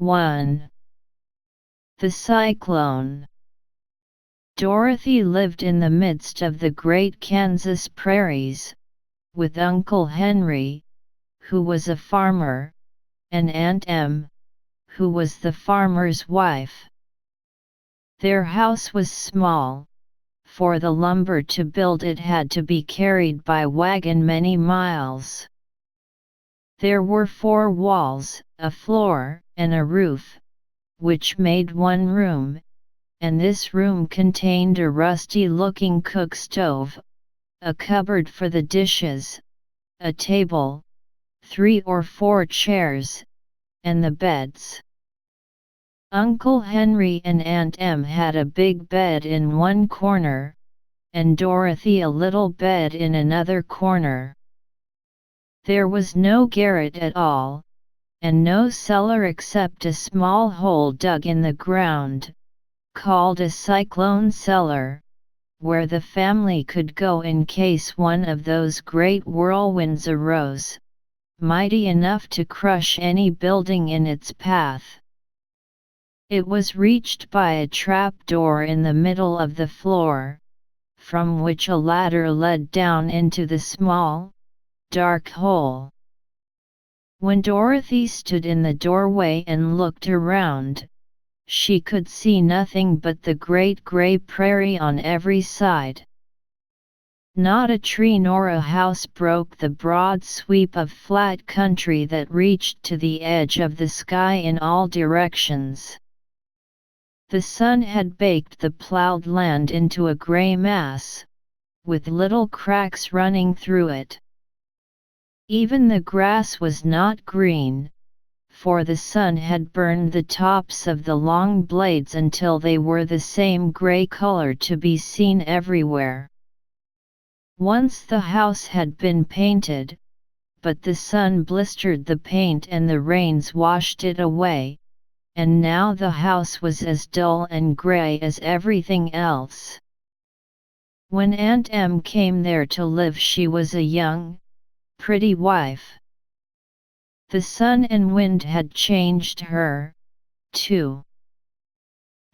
1. The Cyclone. Dorothy lived in the midst of the great Kansas prairies, with Uncle Henry, who was a farmer, and Aunt Em, who was the farmer's wife. Their house was small. For the lumber to build it had to be carried by wagon many miles. There were 4 walls, a floor, and a roof, which made one room, and this room contained a rusty-looking cook stove, a cupboard for the dishes, a table, 3 or 4 chairs, and the beds. Uncle Henry and Aunt Em had a big bed in one corner, and Dorothy a little bed in another corner. There was no garret at all, and no cellar except a small hole dug in the ground, called a cyclone cellar, where the family could go in case one of those great whirlwinds arose, mighty enough to crush any building in its path. It was reached by a trap-door in the middle of the floor, from which a ladder led down into the small, dark hole. When Dorothy stood in the doorway and looked around, she could see nothing but the great gray prairie on every side. Not a tree nor a house broke the broad sweep of flat country that reached to the edge of the sky in all directions. The sun had baked the plowed land into a gray mass, with little cracks running through it. Even the grass was not green, for the sun had burned the tops of the long blades until they were the same gray color to be seen everywhere. Once the house had been painted, but the sun blistered the paint and the rains washed it away, and now the house was as dull and gray as everything else. When Aunt Em came there to live, she was a young, pretty wife. The sun and wind had changed her, too.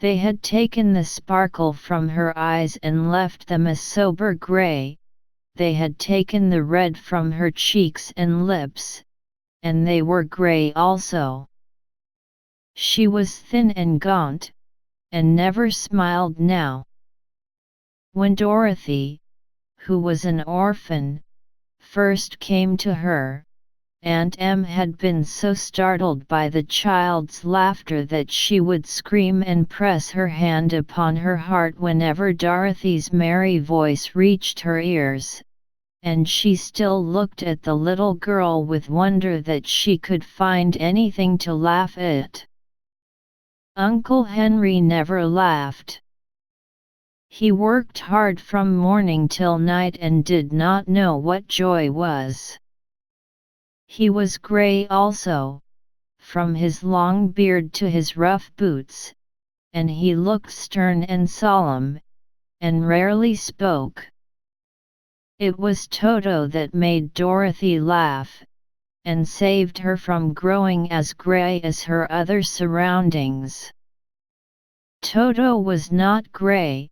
They had taken the sparkle from her eyes and left them a sober gray. They had taken the red from her cheeks and lips, and they were gray also. She was thin and gaunt, and never smiled now. When Dorothy, who was an orphan, first came to her, Aunt Em had been so startled by the child's laughter that she would scream and press her hand upon her heart whenever Dorothy's merry voice reached her ears, and she still looked at the little girl with wonder that she could find anything to laugh at. Uncle Henry never laughed. He worked hard from morning till night and did not know what joy was. He was gray also, from his long beard to his rough boots, and he looked stern and solemn, and rarely spoke. It was Toto that made Dorothy laugh, and saved her from growing as gray as her other surroundings. Toto was not gray,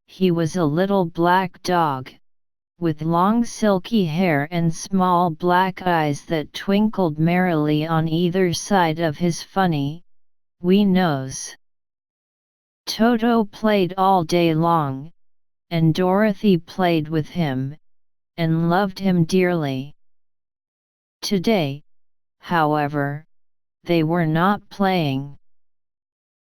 he was a little black dog, with long silky hair and small black eyes that twinkled merrily on either side of his funny, wee nose. Toto played all day long, and Dorothy played with him, and loved him dearly. Today, however, they were not playing.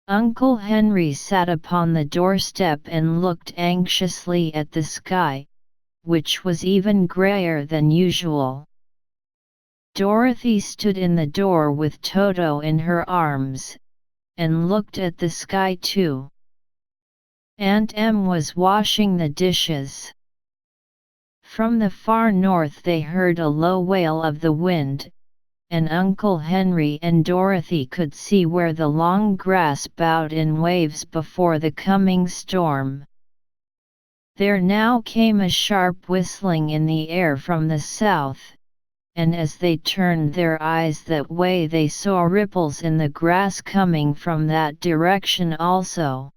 Uncle Henry sat upon the doorstep and looked anxiously at the sky, which was even grayer than usual. Dorothy stood in the door with Toto in her arms, and looked at the sky too. Aunt Em was washing the dishes. From the far north they heard a low wail of the wind, and Uncle Henry and Dorothy could see where the long grass bowed in waves before the coming storm. There now came a sharp whistling in the air from the south, and as they turned their eyes that way they saw ripples in the grass coming from that direction also.